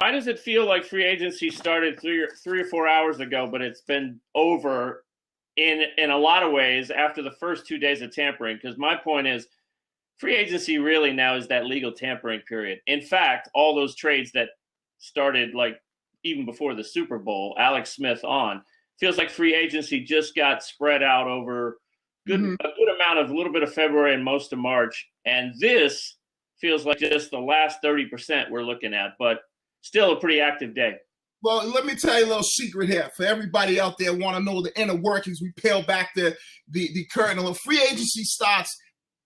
Why does it feel like free agency started 3 or 4 hours ago, but it's been over in a lot of ways after the first 2 days of tampering? Because my point is, free agency really now is that legal tampering period. In fact, all those trades that started like even before the Super Bowl, Alex Smith on, feels like free agency just got spread out over a good amount of a little bit of February and most of March. And this feels like just the last 30% we're looking at, but still a pretty active day. Well, let me tell you a little secret here. For everybody out there want to know the inner workings, we peel back the curtain. When free agency starts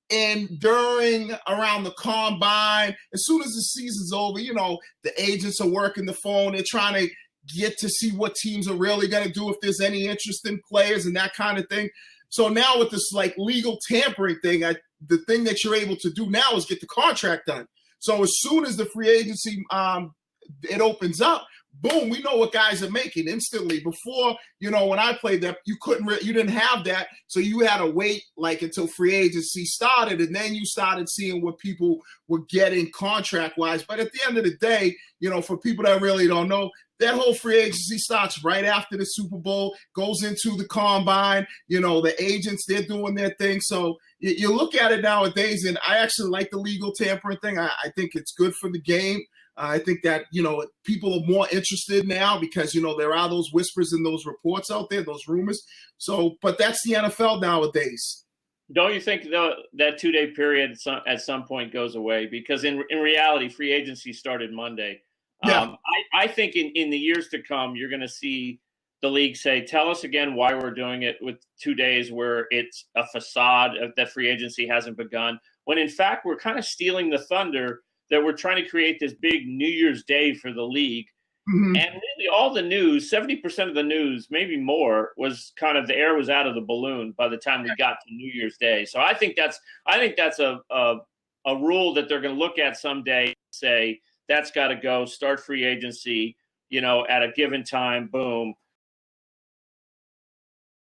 during around the combine, as soon as the season's over, the agents are working the phone. They're trying to get to see what teams are really going to do, if there's any interest in players and that kind of thing. So now with this like legal tampering thing, the thing that you're able to do now is get the contract done. So as soon as the free agency it opens up, boom, we know what guys are making instantly. Before, when I played that, you didn't have that. So you had to wait like until free agency started, and then you started seeing what people were getting contract wise. But at the end of the day, for people that really don't know, that whole free agency starts right after the Super Bowl, goes into the combine. The agents, they're doing their thing. So you look at it nowadays, and I actually like the legal tampering thing. I think it's good for the game. I think that, people are more interested now because, there are those whispers and those reports out there, those rumors. So, but that's the NFL nowadays. Don't you think that 2-day period at some point goes away? Because in reality, free agency started Monday. Yeah. I think in the years to come, you're going to see the league say, tell us again why we're doing it with 2 days where it's a facade that free agency hasn't begun, when in fact we're kind of stealing the thunder that we're trying to create this big New Year's Day for the league. Mm-hmm. And really all the news, 70% of the news, maybe more, was kind of the air was out of the balloon by the time we got to New Year's Day. So I think that's a rule that they're going to look at someday and say, that's got to go, start free agency, at a given time, boom.